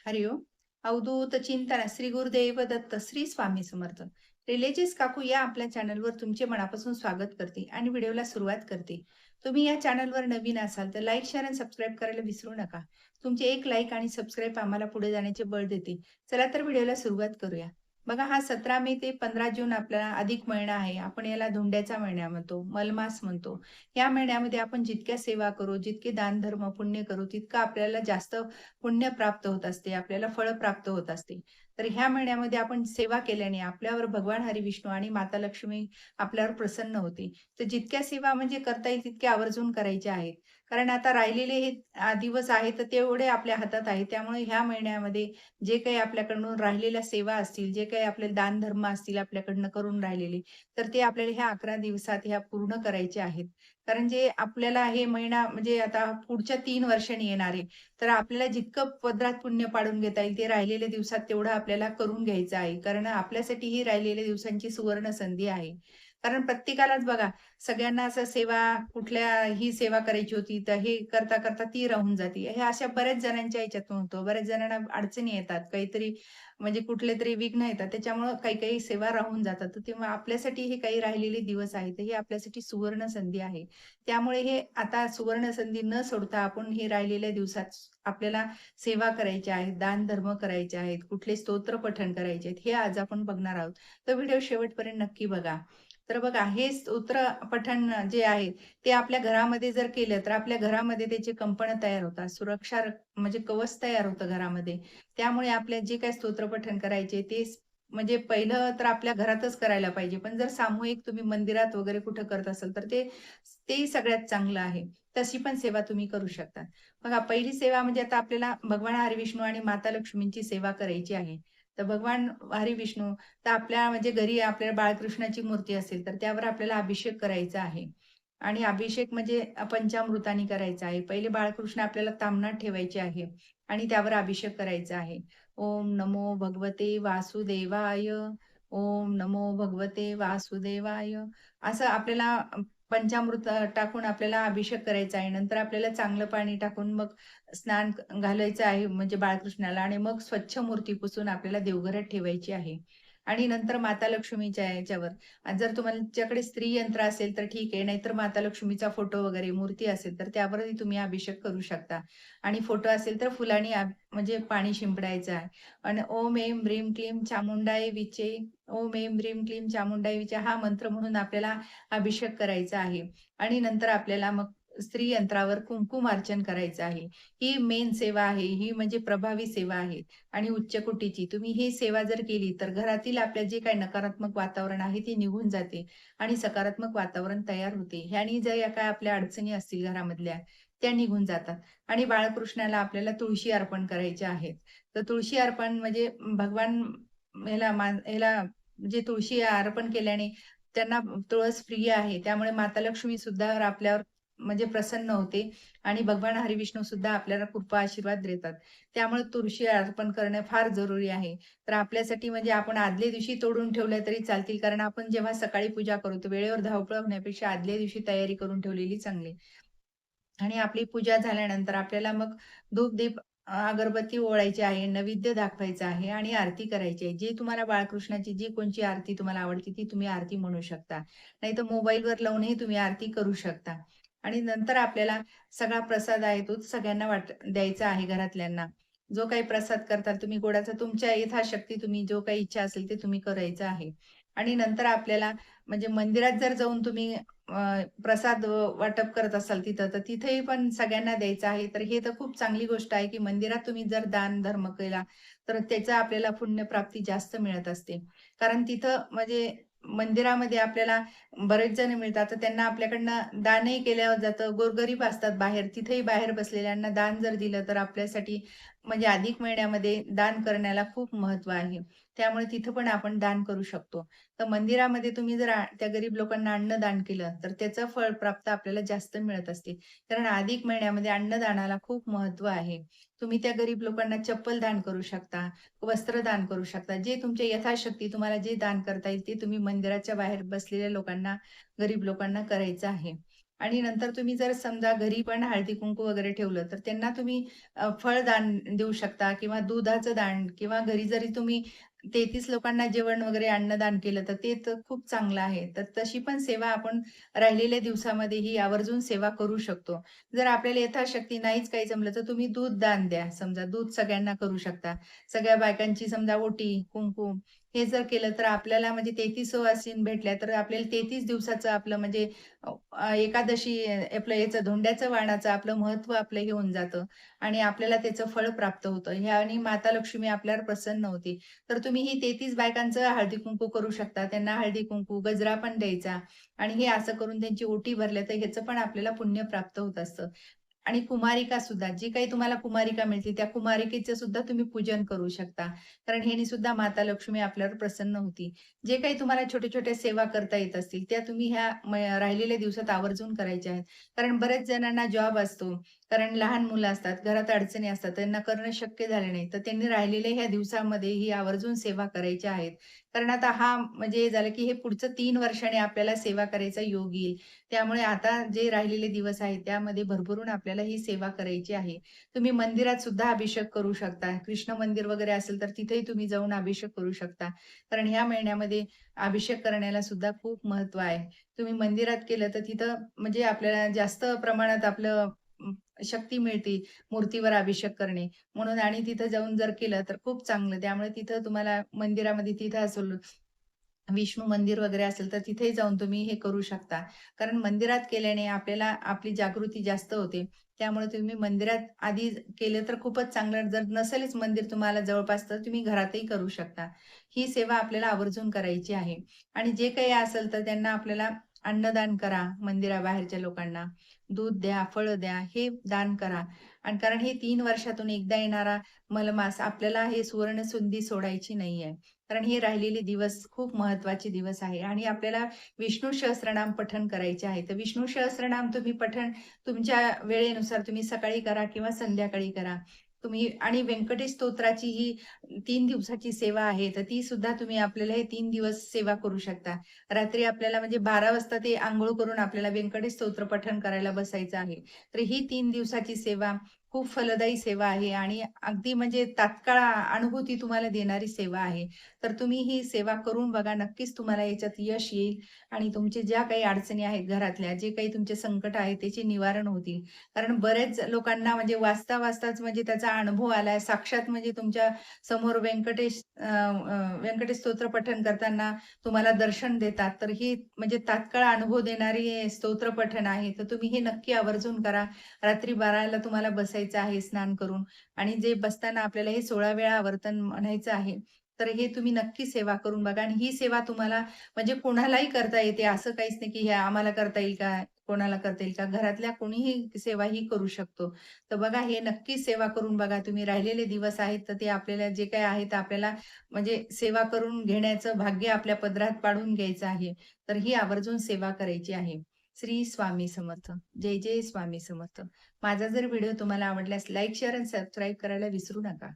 हरिओम. अवधूत चिंतन श्री गुरुदेव दत्त श्री स्वामी समर्थ. रिलेजियस काकू या आपल्या चॅनलवर तुमचे मनापासून स्वागत करते आणि व्हिडिओला सुरुवात करते. तुम्ही या चॅनलवर नवीन असाल तर लाईक, शेअर आणि सबस्क्राईब करायला विसरू नका. तुमचे एक लाईक आणि सबस्क्राईब आम्हाला पुढे जाण्याचे बळ देते. चला तर व्हिडिओला सुरुवात करूया. बघा, हा 17 मे ते 15 जून आपला अधिक महिना आहे. आपण याला धोंड्याचा महिना म्हणतो, मलमास म्हणतो. या महिन्यामध्ये आपण जितक्या सेवा करू, जितके दानधर्म पुण्य करू, तितकं आपल्याला जास्त पुण्य प्राप्त होत असते, आपल्याला फळ प्राप्त होत असते. तर ह्या महिन्यामध्ये आपण सेवा केल्याने आपल्यावर भगवान हरिविष्णू आणि माता लक्ष्मी आपल्यावर प्रसन्न होते. तर जितक्या सेवा म्हणजे करता येईल तितक्या आवर्जून करायच्या आहेत. कारण आता राहिलेले हे दिवस आहेत तर तेवढे आपल्या हातात आहे. त्यामुळे ह्या महिन्यामध्ये जे काही आपल्याकडून राहिलेल्या सेवा असतील, जे काही आपले दानधर्म असतील आपल्याकडनं करून राहिलेले, तर ते आपल्याला ह्या 11 दिवसात ह्या पूर्ण करायचे आहेत. कारण जे आपल्याला हे महिना म्हणजे आता पुढच्या 3 वर्षांनी येणार आहे. तर आपल्याला जितकं पदरात पुण्य पाडून घेता येईल, ते राहिलेल्या दिवसात तेवढं आपल्याला करून घ्यायचं आहे. कारण आपल्यासाठी ही राहिलेल्या दिवसांची सुवर्ण संधी आहे. कारण प्रत्येकालाच बघा, सगळ्यांना असं सेवा कुठल्याही सेवा करायची होती, तर हे करता-करता ती राहून जाते. हे अशा बऱ्याच जणांच्या ह्याच्यातून होतं. बऱ्याच जणांना अडचणी येतात. काहीतरी म्हणजे कुठलेतरी विघ्न येतात. त्याच्यामुळं काही-काही सेवा राहून जातात. तर तेव्हा आपल्यासाठी हे काही राहिलेले दिवस आहेत. हे आपल्यासाठी सुवर्ण संधी आहे. त्यामुळे हे आता सुवर्ण संधी न सोडता आपण हे राहिलेल्या दिवसात आपल्याला सेवा करायच्या आहेत, दानधर्म करायचे आहेत, कुठले स्तोत्र पठण करायचे आहेत, हे आज आपण बघणार आहोत. तर व्हिडिओ शेवटपर्यंत नक्की बघा. तर बघा, हे स्तोत्र पठण जे आहे, ते आपल्या घरामध्ये जर केलं, तर आपल्या घरामध्ये त्याचे कंपनं तयार होतात. म्हणजे कवच तयार होतं घरामध्ये. त्यामुळे आपल्या जे काही स्तोत्र पठण करायचे ते म्हणजे पहिलं तर आपल्या घरातच करायला पाहिजे. पण जर सामूहिक तुम्ही मंदिरात वगैरे कुठं करत असाल, तर तेही सगळ्यात चांगलं आहे. तशी पण सेवा तुम्ही करू शकता. बघा, पहिली सेवा म्हणजे आता आपल्याला भगवान हरिविष्णू आणि माता लक्ष्मींची सेवा करायची आहे. तर भगवान हरिविष्णू तर आपल्या म्हणजे घरी आपल्या बाळकृष्णाची मूर्ती असेल, तर त्यावर आपल्याला अभिषेक करायचा आहे. आणि अभिषेक म्हणजे पंचामृताने करायचा आहे. पहिले बाळकृष्ण आपल्याला ताम्हणात ठेवायचे आहे आणि त्यावर अभिषेक करायचा आहे. ओम नमो भगवते वासुदेवाय, ओम नमो भगवते वासुदेवाय. असं आपल्याला पंचामृत टाकून आपल्याला अभिषेक करायचा आहे. नंतर आपल्याला चांगलं पाणी टाकून मग स्नान घालायचं आहे म्हणजे बाळकृष्णाला आणि मग स्वच्छ मूर्ती पुसून आपल्याला देवघरात ठेवायची आहे. आणि नंतर माता लक्ष्मीच्या याच्यावर जर तुमच्याकडे स्त्री यंत्र असेल तर ठीक आहे. नाहीतर माता लक्ष्मीचा फोटो वगैरे मूर्ती असेल तर त्यावरही तुम्ही अभिषेक करू शकता. आणि फोटो असेल तर फुलांनी म्हणजे पाणी शिंपडायचं आहे. आणि ओम ऐं ह्रीं क्लीं चामुंडाय विचे, ओम ऐं ह्रीं क्लीं चामुंडाय विचे हा मंत्र म्हणून आपल्याला अभिषेक करायचा आहे. आणि नंतर आपल्याला मग स्त्री यंत्रावर कुंकुमार्चन करायचं आहे. ही मेन सेवा आहे. ही म्हणजे प्रभावी सेवा आहे आणि उच्च कोटीची. तुम्ही ही सेवा जर केली तर घरातील आपल्या जे काही नकारात्मक वातावरण आहे ते निघून जाते आणि सकारात्मक वातावरण तयार होते. ह्यानी जर या काही आपल्या अडचणी असतील घरामधल्या, त्या निघून जातात. आणि बाळकृष्णाला आपल्याला तुळशी अर्पण करायच्या आहेत. तर तुळशी अर्पण म्हणजे भगवान ह्याला म्हणजे तुळशी अर्पण केल्याने त्यांना तुळस प्रिय आहे. त्यामुळे माता लक्ष्मी सुद्धा आपल्यावर म्हणजे प्रसन्न होते आणि भगवान हरिविष्णू सुद्धा आपल्याला कृपा आशीर्वाद देतात. त्यामुळे तुळशी अर्पण करणं फार जरुरी आहे. तर आपल्यासाठी म्हणजे आपण आदल्या दिवशी तोडून ठेवल्या तरी चालतील. कारण आपण जेव्हा सकाळी पूजा करू, तर वेळेवर धावपळ होण्यापेक्षा आदल्या दिवशी तयारी करून ठेवलेली चांगली. आणि आपली पूजा झाल्यानंतर आपल्याला मग धूप, दीप, अगरबत्ती ओवाळायची आहे, नैवेद्य दाखवायचा आहे आणि आरती करायची आहे. जे तुम्हाला बाळकृष्णाची जी कोणची आरती तुम्हाला आवडते ती तुम्ही आरती म्हणू शकता. नाहीतर मोबाईलवर लावूनही तुम्ही आरती करू शकता. आणि नंतर आपल्याला सगळा प्रसाद आहे तो सगळ्यांना द्यायचा आहे घरातल्यांना. जो काही प्रसाद करताल तुम्ही गोडाचा तुमच्या यथाशक्ती तुम्ही जो काही इच्छा असेल ते तुम्ही करायचं आहे. आणि नंतर आपल्याला म्हणजे मंदिरात जर जाऊन तुम्ही प्रसाद वाटप करत असाल तिथं, तर तिथेही पण सगळ्यांना द्यायचं आहे. तर हे तर खूप चांगली गोष्ट आहे, की मंदिरात तुम्ही जर दान-धर्म केला, तर त्याचा आपल्याला पुण्यप्राप्ती जास्त मिळत असते. कारण तिथं म्हणजे मंदिरामध्ये आपल्याला बरेच जण मिळतात, तर त्यांना आपल्याकडनं दानही केलं जातं. गोरगरीब असतात बाहेर, तिथेही बाहेर बसलेल्यांना दान जर दिलं, तर आपल्यासाठी म्हणजे अधिक महिन्यामध्ये दान करण्याला खूप महत्त्व आहे. त्यामुळे तिथं पण आपण दान करू शकतो. तर मंदिरामध्ये तुम्ही जर त्या गरीब लोकांना अन्नदान केलं, तर त्याचं फळ प्राप्त आपल्याला जास्त मिळत असते. कारण अधिक महिन्यामध्ये अन्नदानाला खूप महत्त्व आहे. तुम्ही त्या गरीब लोकांना चप्पल दान करू शकता, वस्त्र दान करू शकता. जे तुमच्या यथाशक्ती तुम्हाला जे दान करता येईल, ते तुम्ही मंदिराच्या बाहेर बसलेल्या लोकांना, गरीब लोकांना करायचं आहे. आणि नंतर तुम्ही जर समजा घरी पण हळदी-कुंकू वगैरे ठेवलं, तर त्यांना तुम्ही फळदान देऊ शकता किंवा दुधाचं दान किंवा घरी जरी तुम्ही 33 लोकांना जेवण वगैरे अन्नदान केलं, तर ते तर खूप चांगलं आहे. तर तशी पण सेवा आपण राहिलेल्या दिवसामध्येही आवर्जून सेवा करू शकतो. जर आपल्याला यथाशक्ती नाहीच काही जमलं, तर तुम्ही दूध दान द्या. समजा दूध सगळ्यांना करू शकता. सगळ्या बायकांची समजा ओटी, कुंकू हे जर केलं, तर आपल्याला म्हणजे 33 सुवासीन भेटल्या, तर आपल्याला 33 दिवसाचं आपलं म्हणजे एकादशी आपलं याचं धोंड्याचं वाणाचं आपलं महत्त्व आपलं हे होऊन जातं आणि आपल्याला त्याचं फळ प्राप्त होतं. ह्यानी माता लक्ष्मी आपल्यावर प्रसन्न होते. तर तुम्ही ही 33 बायकांचं हळदी-कुंकू करू शकता. त्यांना हळदी-कुंकू, गजरा पण द्यायचा आणि हे असं करून त्यांची ओटी भरल्या, तर ह्याचं पण आपल्याला पुण्य प्राप्त होत असतं. आणि कुमारिका सुद्धा, जी काही तुम्हाला कुमारिका मिळते, त्या कुमारिकेचं सुद्धा तुम्ही पूजन करू शकता. कारण ह्यानी सुद्धा माता लक्ष्मी आपल्यावर प्रसन्न होती. जे काही तुम्हाला छोट्या-छोट्या सेवा करता येत असतील, त्या तुम्ही ह्या राहिलेल्या दिवसात आवर्जून करायच्या आहेत. कारण बऱ्याच जणांना जॉब असतो, कारण लहान मुलं असतात, घरात अडचणी असतात, त्यांना करणं शक्य झालं नाही. तर त्यांनी राहिलेल्या ह्या दिवसामध्ये ही आवर्जून सेवा करायच्या आहेत. कारण आता हा म्हणजे झालं, की हे पुढचं 3 वर्षांनी आपल्याला सेवा करायचा योग येईल. त्यामुळे आता जे राहिलेले दिवस आहेत, त्यामध्ये भरभरून आपल्याला ही सेवा करायची आहे. तुम्ही मंदिरात सुद्धा अभिषेक करू शकता. कृष्ण मंदिर वगैरे असेल, तर तिथेही तुम्ही जाऊन अभिषेक करू शकता. कारण ह्या महिन्यामध्ये अभिषेक करण्याला सुद्धा खूप महत्त्व आहे. तुम्ही मंदिरात केलं, तर तिथं म्हणजे आपल्याला जास्त प्रमाणात आपलं शक्ती मिळते मूर्तीवर अभिषेक करणे. म्हणून आणि तिथं जाऊन जर केलं, तर खूप चांगलं. त्यामुळे तिथं तुम्हाला मंदिरामध्ये तिथं असेल विष्णू मंदिर वगैरे असेल, तर तिथेही जाऊन तुम्ही हे करू शकता. कारण मंदिरात केल्याने आपल्याला आपली जागृती जास्त होते. त्यामुळे तुम्ही मंदिरात आधी केलं तर खूपच चांगलं. जर नसेलच मंदिर तुम्हाला जवळपास, तर तुम्ही घरातही करू शकता. ही सेवा आपल्याला आवर्जून करायची आहे. आणि जे काही असेल, तर त्यांना आपल्याला अन्नदान करा मंदिराबाहेरच्या लोकांना. दूध द्या, फळं द्या, हे दान करा. आणि कारण हे 3 वर्षातून एकदा येणारा मलमास आपल्याला हे सुवर्णसंधी सोडायची नाहीये. कारण हे राहिलेले दिवस खूप महत्त्वाचे दिवस आहे आणि आपल्याला विष्णू सहस्त्रनाम पठण करायचे आहे. तर विष्णू सहस्त्रनाम तुम्ही पठण तुमच्या वेळेनुसार तुम्ही सकाळी करा किंवा संध्याकाळी करा. तुम्ही आणि व्यंकटेश स्तोत्राची ही 3 दिवसाची सेवा आहे, तर ती सुद्धा तुम्ही आपल्याला हे 3 दिवस सेवा करू शकता. रात्री आपल्याला म्हणजे 12 वाजता ते अंघोळ करून आपल्याला व्यंकटेश स्तोत्र पठण करायला बसायचं आहे. तर ही 3 दिवसाची सेवा खूप फलदायी सेवा आहे आणि अगदी म्हणजे तात्काळ अनुभूती तुम्हाला देणारी सेवा आहे. तर तुम्ही ही सेवा करून बघा. नक्कीच तुम्हाला याच्यात यश येईल आणि तुमचे ज्या काही अडचणी आहेत घरातल्या, जे काही तुमचे संकट आहे त्याचे निवारण होतील. कारण बरेच लोकांना म्हणजे वाचता-वाचताच म्हणजे त्याचा अनुभव आलाय. साक्षात म्हणजे तुमच्या समोर व्यंकटेश स्तोत्र पठण करताना तुम्हाला दर्शन देतात. तर ही म्हणजे तात्काळ अनुभव देणारी स्तोत्र पठण आहे. तर तुम्ही हे नक्की आवर्जून करा. रात्री 12ला तुम्हाला बसायचं आहे स्नान करून आणि जे बसताना आपल्याला हे 16 वेळा आवर्तन म्हणायचं आहे. तर हे तुम्ही नक्की सेवा करून बघा आणि ही सेवा तुम्हाला म्हणजे कोणालाही करता येते. असं काहीच नाही, की हे आम्हाला करता येईल का? कोणाला करता येईल का? घरातल्या कोणीही सेवा ही करू शकतो. तर बघा हे नक्की सेवा करून बघा. तुम्ही राहिलेले दिवस आहेत, तर ते आपल्याला जे काही आहे ते आपल्याला म्हणजे सेवा करून घेण्याचं भाग्य आपल्या पदरात पाडून घ्यायचं आहे. तर ही आवर्जून सेवा करायची आहे. श्री स्वामी समर्थ. जय जय स्वामी समर्थ. माझा जर व्हिडिओ तुम्हाला आवडल्यास लाईक, शेअर आणि सबस्क्राईब करायला विसरू नका.